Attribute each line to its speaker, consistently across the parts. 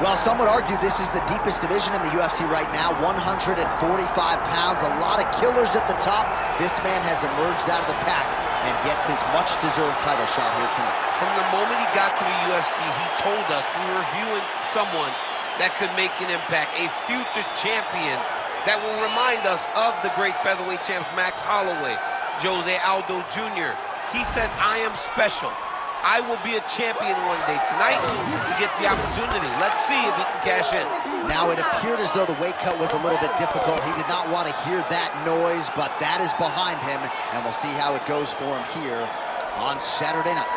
Speaker 1: Well, some would argue this is the deepest division in the UFC right now, 145 pounds, a lot of killers at the top. This man has emerged out of the pack and gets his much-deserved title shot here tonight.
Speaker 2: From the moment he got to the UFC, he told us we were viewing someone that could make an impact, a future champion that will remind us of the great featherweight champs Max Holloway, Jose Aldo Jr. He said, I am special. I will be a champion one day. Tonight, he gets the opportunity. Let's see if he can cash in.
Speaker 1: Now, it appeared as though the weight cut was a little bit difficult. He did not want to hear that noise, but that is behind him, and we'll see how it goes for him here on Saturday night.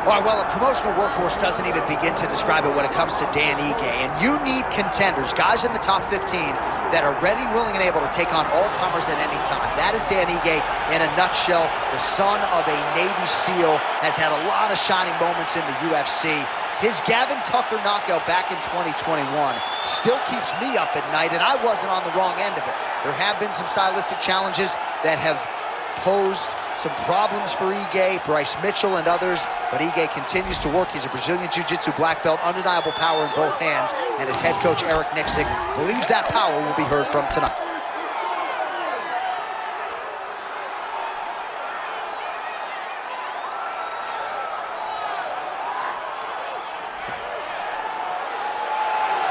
Speaker 1: All right, well, a promotional workhorse doesn't even begin to describe it when it comes to Dan Ige. And you need contenders, guys in the top 15 that are ready, willing, and able to take on all comers at any time. That is Dan Ige in a nutshell. The son of a Navy SEAL has had a lot of shining moments in the UFC. His Gavin Tucker knockout back in 2021 still keeps me up at night, and I wasn't on the wrong end of it. There have been some stylistic challenges that have posed some problems for Ige, Bryce Mitchell, and others, but Ige continues to work. He's a Brazilian Jiu-Jitsu black belt, undeniable power in both hands, and his head coach, Eric Nixick, believes that power will be heard from tonight.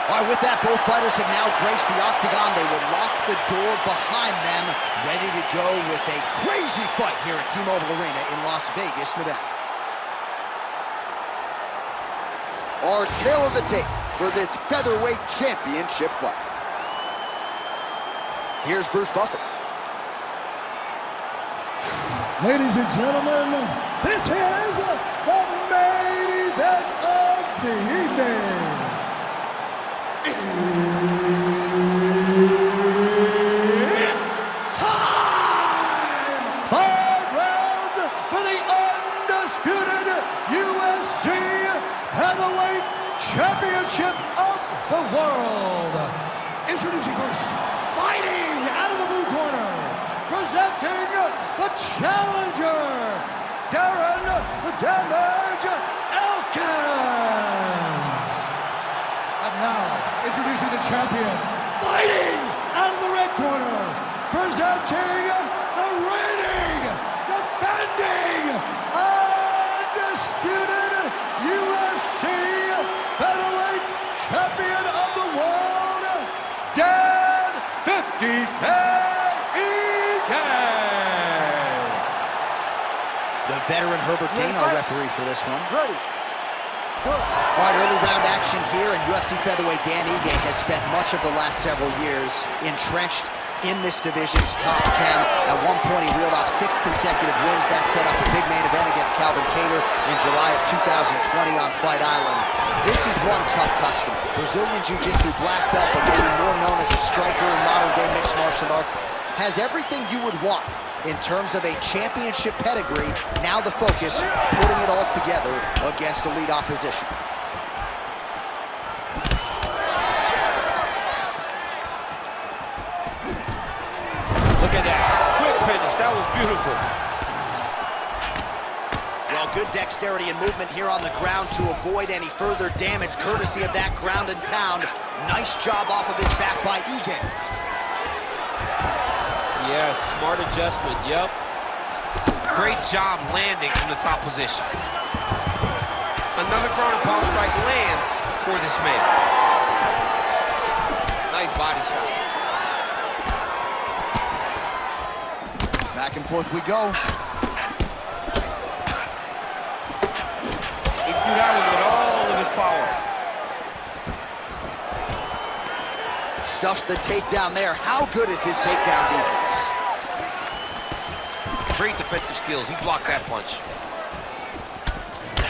Speaker 1: All right, with that, both fighters have now graced the octagon. They will lock the door behind them, ready to go with a crazy fight here at T-Mobile Arena in Las Vegas, Nevada.
Speaker 3: Our tail of the tape for this featherweight championship fight. Here's Bruce Buffer.
Speaker 4: Ladies and gentlemen, this is the main event of the evening. It's time! 5 rounds for the undisputed UFC Heavyweight Championship of the world. Introducing first, fighting out of the blue corner, presenting the challenger, Darren the Damage Elkins. And now, introducing the champion, fighting out of the red corner, presenting the reigning, defending, undisputed UFC Featherweight Champion of the world, Dan 50K Ige.
Speaker 1: The veteran Herbert Dean, our referee for this one.
Speaker 4: Ready.
Speaker 1: All right, early round action here, and UFC featherweight Dan Ige has spent much of the last several years entrenched in this division's top 10. At one point, he reeled off 6 consecutive wins. That set up a big main event against Calvin Kattar in July of 2020 on Fight Island. This is one tough customer. Brazilian Jiu-Jitsu black belt, but maybe more known as a striker in modern-day mixed martial arts. Has everything you would want in terms of a championship pedigree. Now the focus, putting it all together against elite opposition.
Speaker 2: Look at that. Quick finish. That was beautiful.
Speaker 1: Well, good dexterity and movement here on the ground to avoid any further damage, courtesy of that ground and pound. Nice job off of his back by Ige.
Speaker 2: Yes, smart adjustment, yep. Great job landing from the top position. Another ground and pound strike lands for this man. Nice body shot.
Speaker 1: Back and forth we go.
Speaker 2: He threw that one with all of his power.
Speaker 1: Stuffs the takedown there. How good is his takedown defense?
Speaker 2: Great defensive skills. He blocked that punch.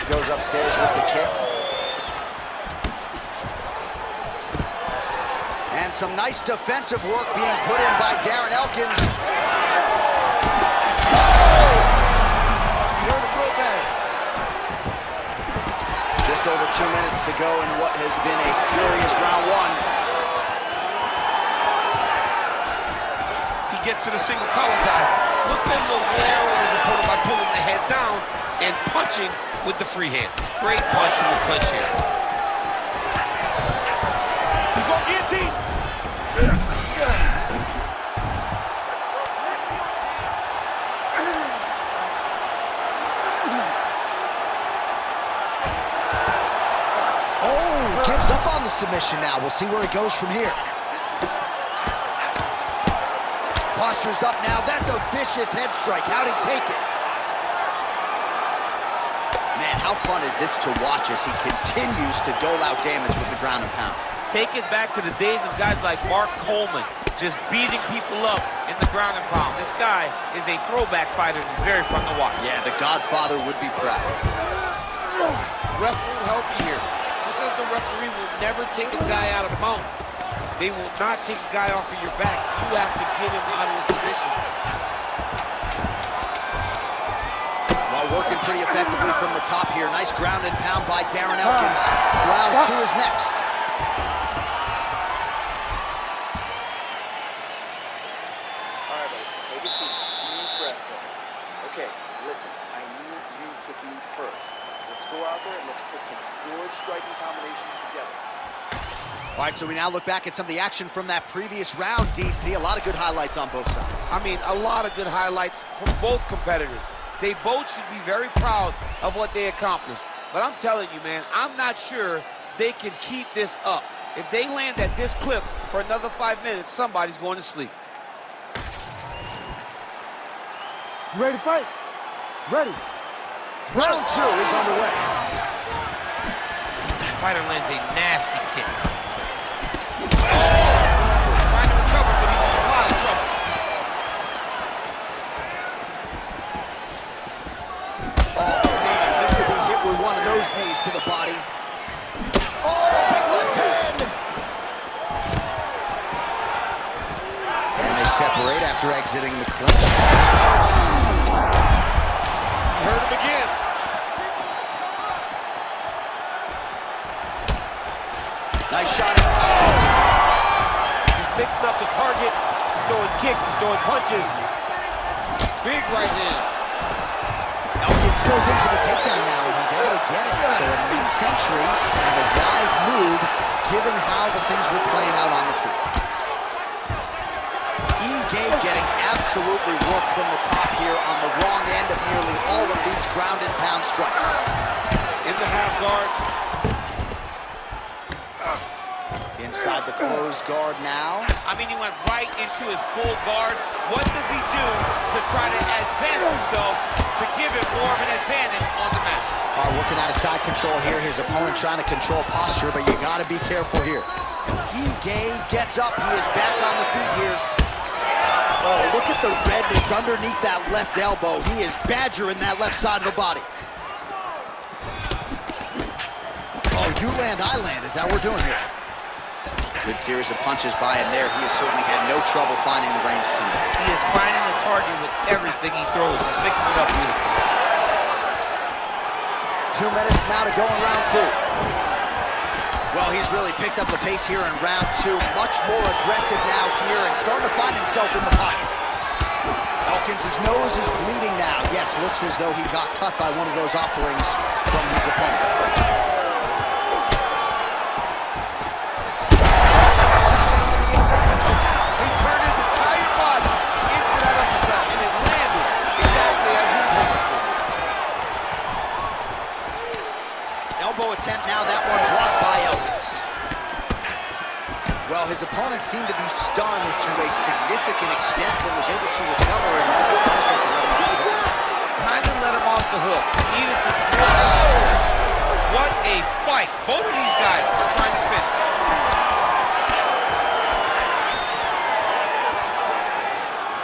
Speaker 1: Goes upstairs with the kick. And And some nice defensive work being put in by Darren Elkins. Just over 2 minutes to go in what has been a furious round one.
Speaker 2: He gets to the single collar tie. Look for him to wear on his opponent by pulling the head down and punching with the free hand. Great punch from the clinch here. He's going guillotine.
Speaker 1: Oh, gives up on the submission now. We'll see where he goes from here. Posture's up now. That's a vicious head strike. How'd he take it? Man, how fun is this to watch as he continues to dole out damage with the ground and pound?
Speaker 2: Take it back to the days of guys like Mark Coleman, just beating people up in the ground and pound. This guy is a throwback fighter and very fun to watch.
Speaker 1: Yeah, the Godfather would be proud.
Speaker 2: Ref will help you here. Just as the referee will never take a guy out of the mount, they will not take a guy off of your back. You have to get him out of his position.
Speaker 1: Well, working pretty effectively from the top here. Nice ground and pound by Darren Elkins. Round 2 is next.
Speaker 3: All right, buddy, take a seat. Deep breath. Okay, listen, I need you to be first. Let's go out there and let's put some good striking combinations together.
Speaker 1: All right, so we now look back at some of the action from that previous round, DC. A lot of good highlights on both sides.
Speaker 2: I mean, a lot of good highlights from both competitors. They both should be very proud of what they accomplished. But I'm telling you, man, I'm not sure they can keep this up. If they land at this clip for another 5 minutes, somebody's going to sleep.
Speaker 4: You ready to fight? Ready.
Speaker 1: Round 2 is underway.
Speaker 2: Fighter lands a nasty kick. Trying to recover, but he's in a lot of trouble.
Speaker 1: Oh, man, he could be hit with one of those knees to the body. Oh, big left hand. And they separate after exiting the clinch.
Speaker 2: He hurt him again.
Speaker 1: Nice shot.
Speaker 2: He's mixing up his target. He's throwing kicks, he's throwing punches. Big right hand.
Speaker 1: Elkins goes in for the takedown now, and he's able to get it. So a nice entry and a wise move, given how the things were playing out on the field. EA getting absolutely worked from the top here on the wrong end of nearly all of these ground and pound strikes.
Speaker 2: In the half guard.
Speaker 1: Inside the closed guard now.
Speaker 2: I mean, he went right into his full guard. What does he do to try to advance himself to give him more of an advantage on the mat?
Speaker 1: Working out of side control here. His opponent trying to control posture, but you got to be careful here. EA gets up. He is back on the feet here. Oh, look at the redness underneath that left elbow. He is badgering that left side of the body. Oh, you land, I land is how we're doing here. Good series of punches by him there. He has certainly had no trouble finding the range tonight.
Speaker 2: He is finding the target with everything he throws. He's mixing it up beautifully.
Speaker 1: 2 minutes now to go in round 2. Well, he's really picked up the pace here in round 2. Much more aggressive now here and starting to find himself in the pocket. Elkins' nose is bleeding now. Yes, looks as though he got cut by one of those offerings from his opponent. Attempt now, that one blocked by Elkins. Well, his opponent seemed to be stunned to a significant extent, but was able to recover and almost like to let him off the hook.
Speaker 2: Kind of let him off the hook. He needed to slow. What a fight. Both of these guys are trying to finish.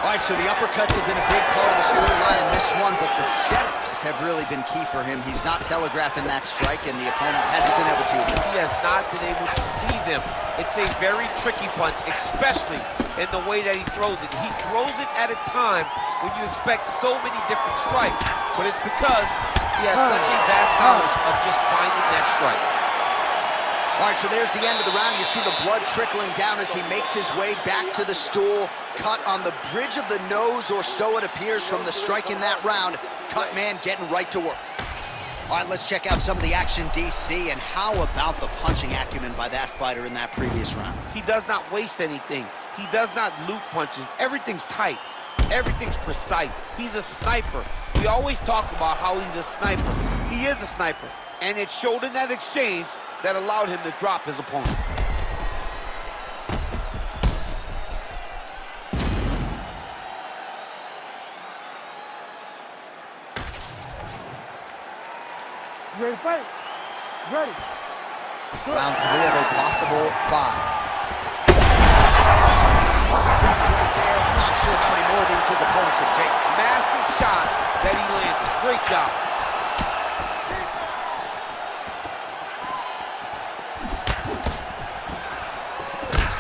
Speaker 1: All right, right, so the uppercuts have been a big part of the storyline in this one, but the setups have really been key for him. He's not telegraphing that strike, and the opponent hasn't been able to.
Speaker 2: He has not been able to see them. It's a very tricky punch, especially in the way that he throws it. He throws it at a time when you expect so many different strikes, but it's because he has such a vast knowledge of just finding that strike.
Speaker 1: All right, so there's the end of the round. You see the blood trickling down as he makes his way back to the stool. Cut on the bridge of the nose, or so it appears from the strike in that round. Cut man getting right to work. All right, let's check out some of the action, DC, and how about the punching acumen by that fighter in that previous round?
Speaker 2: He does not waste anything. He does not loop punches. Everything's tight. Everything's precise. He's a sniper. We always talk about how he's a sniper. He is a sniper, and it showed in that exchange that allowed him to drop his opponent.
Speaker 4: Ready to fight? Ready.
Speaker 1: Round 3 of a possible 5. Not sure how many more of these his opponent could take.
Speaker 2: Massive shot that he landed. Great job.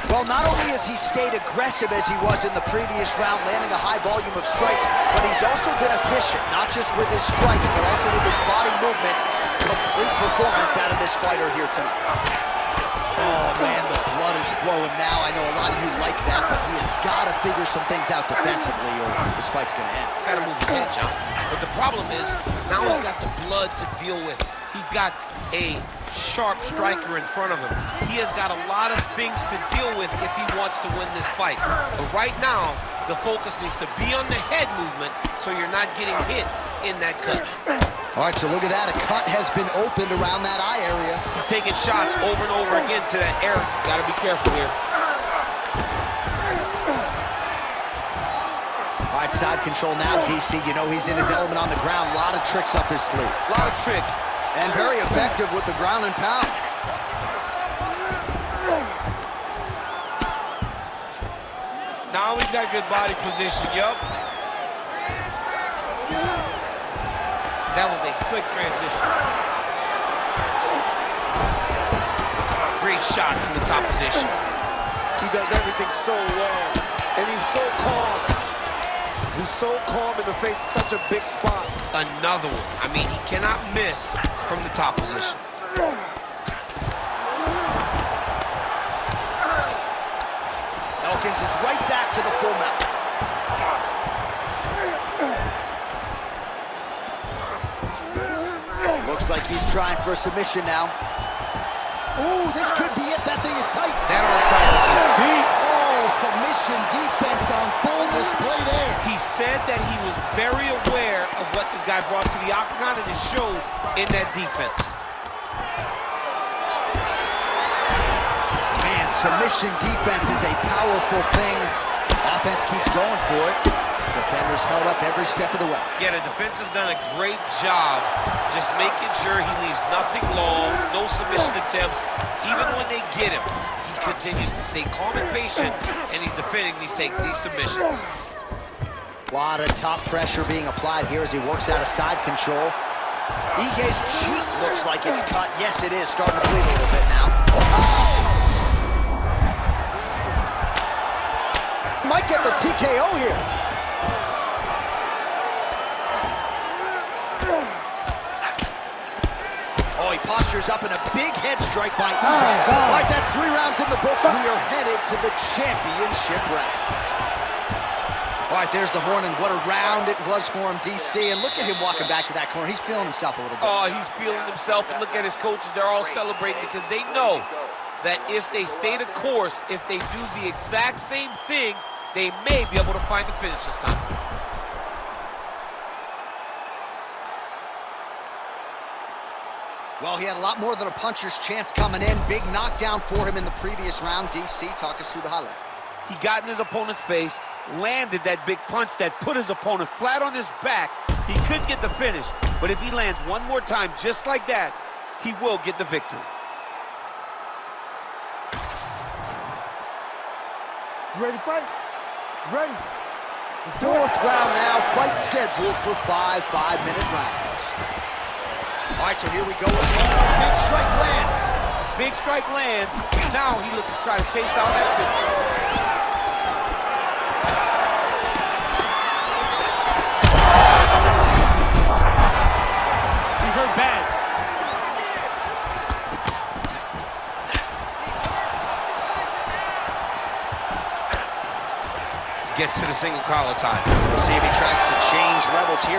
Speaker 1: Well, not only has he stayed aggressive as he was in the previous round, landing a high volume of strikes, but he's also been efficient, not just with his strikes, but also with his body movement. Complete performance out of this fighter here tonight. Oh, man, the blood is flowing now. I know a lot of you like that, but he has got to figure some things out defensively, or this fight's going to end.
Speaker 2: He's got to move his head, John. But the problem is, now he's got the blood to deal with. He's got a sharp striker in front of him. He has got a lot of things to deal with if he wants to win this fight. But right now, the focus needs to be on the head movement so you're not getting hit in that cut.
Speaker 1: All right, so look at that. A cut has been opened around that eye area.
Speaker 2: He's taking shots over and over again to that area. He's got to be careful here.
Speaker 1: All right, side control now, DC. You know he's in his element on the ground. A lot of tricks up his sleeve.
Speaker 2: A lot of tricks.
Speaker 1: And very effective with the ground and pound.
Speaker 2: Now he's got good body position, yup. That was a slick transition. Great shot from the top position.
Speaker 5: He does everything so well, and he's so calm. He's so calm in the face of such a big spot.
Speaker 2: Another one. I mean, he cannot miss from the top position.
Speaker 1: Elkins is right back to the full mount. Looks like he's trying for a submission now. Ooh, this could be it. That thing is tight.
Speaker 2: That arm triangle is deep.
Speaker 1: Oh, submission defense on full display there.
Speaker 2: He said that he was very aware of what this guy brought to the octagon, and it showed in that defense.
Speaker 1: Man, submission defense is a powerful thing. Offense keeps going for it. Defenders held up every step of the way.
Speaker 2: Yeah, the defense have done a great job just making sure he leaves nothing long, no submission attempts. Even when they get him, he continues to stay calm and patient, and he's defending these submissions.
Speaker 1: A lot of top pressure being applied here as he works out of side control. Ige's cheek looks like it's cut. Yes, it is. Starting to bleed a little bit now. Oh! Might get the TKO here. Oh, he postures up in a big head strike by Ige. All right, that's 3 rounds in the books. We are headed to the championship rounds. All right, there's the horn, and what a round it was for him, DC. And look at him walking back to that corner. He's feeling himself a little bit.
Speaker 2: Oh, he's feeling himself, and look at his coaches. They're all celebrating because they know that if they stay the course, if they do the exact same thing, they may be able to find the finish this time.
Speaker 1: Well, he had a lot more than a puncher's chance coming in. Big knockdown for him in the previous round. DC, talk us through the highlight.
Speaker 2: He got in his opponent's face, landed that big punch that put his opponent flat on his back. He couldn't get the finish, but if he lands one more time just like that, he will get the victory.
Speaker 4: Ready to fight? Ready.
Speaker 1: Fourth round now, fight scheduled for 5 5-minute rounds. All right, so here we go. Big strike lands.
Speaker 2: Big strike lands. Now he looks to try to chase down that victory.
Speaker 5: He's hurt bad.
Speaker 2: Gets to the single collar tie.
Speaker 1: We'll see if he tries to change levels here.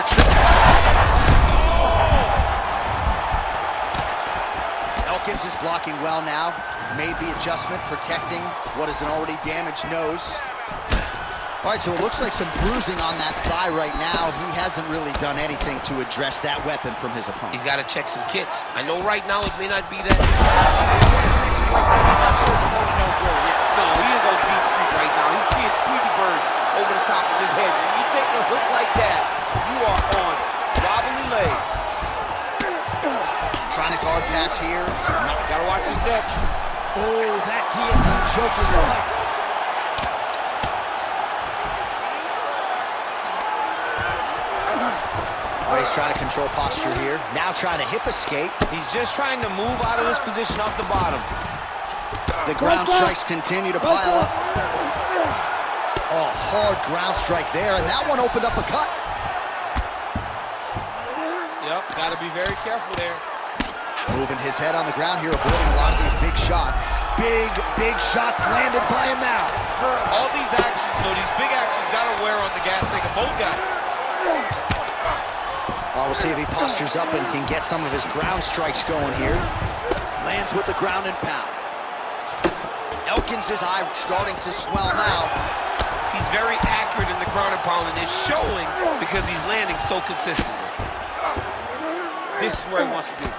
Speaker 1: Elkins is blocking well now. Made the adjustment, protecting what is an already damaged nose. All right, so it looks like some bruising on that thigh right now. He hasn't really done anything to address that weapon from his opponent.
Speaker 2: He's got to check some kicks. I know right now it may not be that. No, he is on Beat Street right now. He's seeing Tweety Bird over the top of his head. When you take a hook like that, you are on wobbly legs.
Speaker 1: Trying to guard pass here.
Speaker 2: No, gotta watch his neck.
Speaker 1: Oh, that guillotine choke is tight. Oh, he's trying to control posture here. Now trying to hip escape.
Speaker 2: He's just trying to move out of this position off the bottom.
Speaker 1: The ground strikes continue to pile up. Oh, hard ground strike there, and that one opened up a cut.
Speaker 2: Yep, gotta be very careful there.
Speaker 1: Moving his head on the ground here, avoiding a lot of these big shots. Big shots landed by him now.
Speaker 2: All these actions, though, these big actions gotta wear on the gas tank of both guys.
Speaker 1: Well, we'll see if he postures up and can get some of his ground strikes going here. Lands with the ground and pound. Elkins' eye starting to swell now.
Speaker 2: He's very accurate in the ground and pound, and it's showing because he's landing so consistently. This is where he wants to be.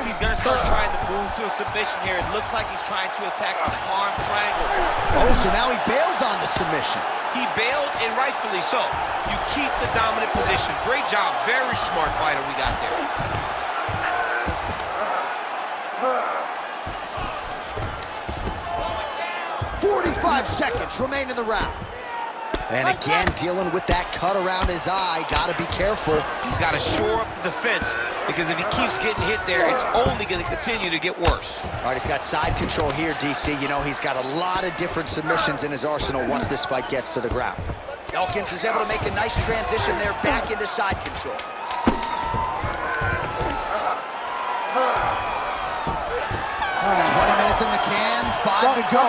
Speaker 2: He's gonna start trying to move to a submission here. It looks like he's trying to attack the arm triangle.
Speaker 1: Oh, so now he bails on the submission.
Speaker 2: He bailed, and rightfully so. You keep the dominant position. Great job. Very smart fighter we got there.
Speaker 1: 45 seconds remain in the round. And again, dealing with that cut around his eye. Got to be careful.
Speaker 2: He's got to shore up the defense, because if he keeps getting hit there, it's only going to continue to get worse.
Speaker 1: All right, he's got side control here, DC. You know, he's got a lot of different submissions in his arsenal once this fight gets to the ground. Elkins is able to make a nice transition there back into side control. 20 minutes in the can, 5 to go.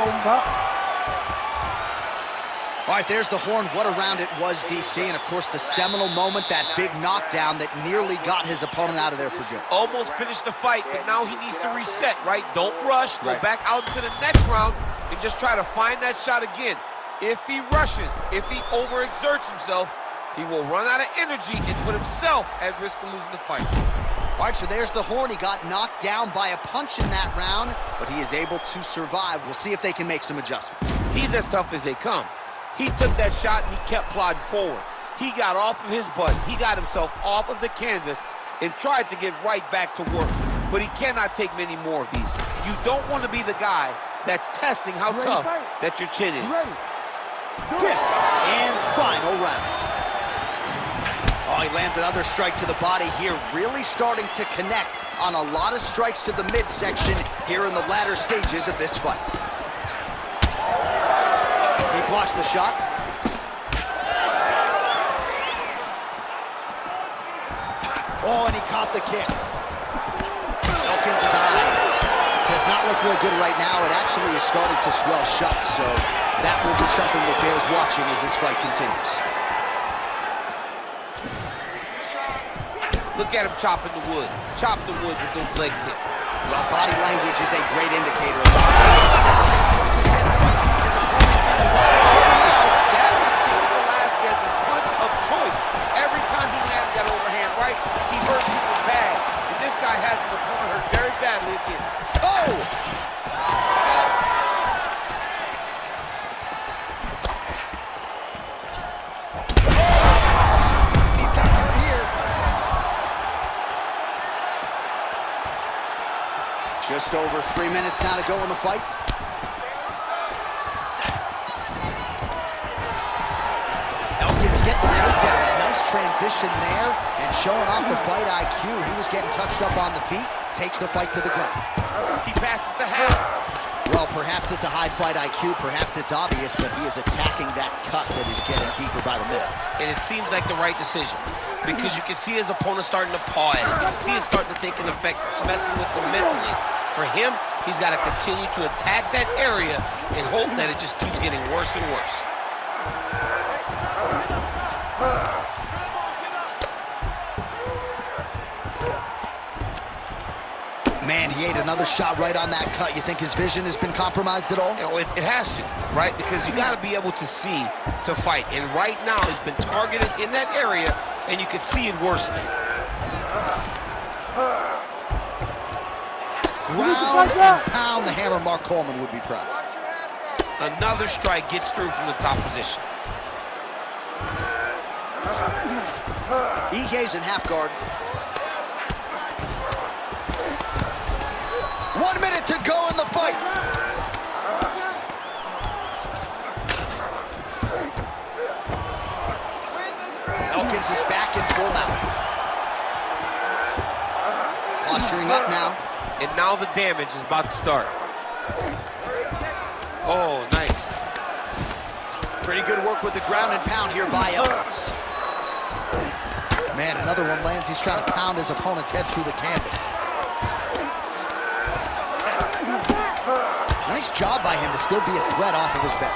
Speaker 1: All right, there's the horn. What a round it was, DC. And, of course, the seminal moment, that big knockdown that nearly got his opponent out of there for good.
Speaker 2: Almost finished the fight, but now he needs to reset, right? Don't rush. Go back out into the next round and just try to find that shot again. If he rushes, if he overexerts himself, he will run out of energy and put himself at risk of losing the fight.
Speaker 1: All right, so there's the horn. He got knocked down by a punch in that round, but he is able to survive. We'll see if they can make some adjustments.
Speaker 2: He's as tough as they come. He took that shot and he kept plodding forward. He got off of his butt. He got himself off of the canvas and tried to get right back to work. But he cannot take many more of these. You don't want to be the guy that's testing how tough that your chin is.
Speaker 1: Fifth and final round. Oh, he lands another strike to the body here, really starting to connect on a lot of strikes to the midsection here in the latter stages of this fight. He blocks the shot. Oh, and he caught the kick. Elkins' eye does not look real good right now. It actually is starting to swell shut, so that will be something that bears watching as this fight continues.
Speaker 2: Look at him chopping the wood. Chop the wood with those leg kicks.
Speaker 1: Well, body language is a great indicator of that.
Speaker 2: Choice. Every time he lands that overhand right, he hurt people bad. And this guy has his opponent hurt very badly again.
Speaker 1: Oh! He's got hurt here. Just over 3 minutes now to go in the fight. Elkins get the takedown. Nice transition there and showing off the fight IQ. He was getting touched up on the feet. Takes the fight to the ground.
Speaker 2: He passes the half.
Speaker 1: Well, perhaps it's a high fight IQ. Perhaps it's obvious, but he is attacking that cut that is getting deeper by the middle.
Speaker 2: And it seems like the right decision because you can see his opponent starting to paw at it. You can see it starting to take an effect. It's messing with him mentally. For him, he's got to continue to attack that area and hope that it just keeps getting worse and worse.
Speaker 1: Man, he ate another shot right on that cut. You think his vision has been compromised at all?
Speaker 2: You know, it has to, right? Because you got to be able to see to fight. And right now, he's been targeted in that area, and you can see it worsening.
Speaker 1: Ground and pound the hammer. Mark Coleman would be proud.
Speaker 2: Another strike gets through from the top position.
Speaker 1: Ige's in half guard. 1 minute to go in the fight. Elkins is back in full mount. Posturing up now.
Speaker 2: And now the damage is about to start. Oh, nice.
Speaker 1: Pretty good work with the ground and pound here by Elkins. Man, another one lands. He's trying to pound his opponent's head through the canvas. Nice job by him to still be a threat off of his back.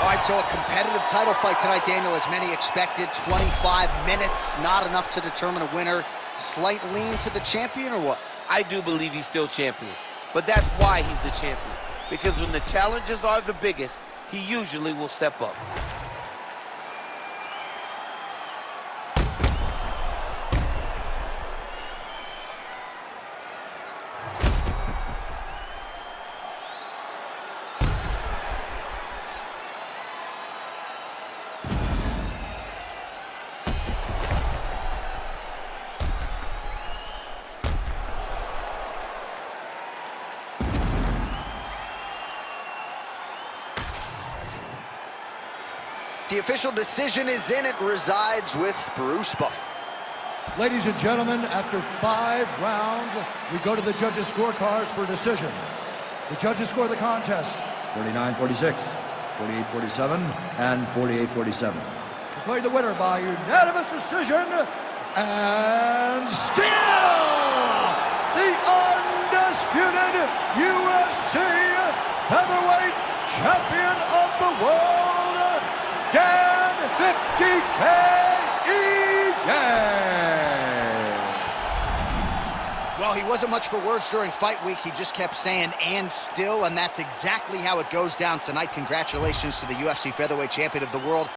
Speaker 1: All right, so a competitive title fight tonight, Daniel, as many expected. 25 minutes, not enough to determine a winner. Slight lean to the champion or what?
Speaker 2: I do believe he's still champion, but that's why he's the champion. Because when the challenges are the biggest, he usually will step up.
Speaker 1: The official decision is in. It resides with Bruce Buffer.
Speaker 4: Ladies and gentlemen, after 5 rounds, we go to the judges' scorecards for decision. The judges score the contest 49-46, 48-47, and 48-47. Declared the winner by unanimous decision, and still the undisputed UFC featherweight champion of the world, Dan 50K
Speaker 1: Well, he wasn't much for words during fight week. He just kept saying, and still, and that's exactly how it goes down tonight. Congratulations to the UFC featherweight champion of the world.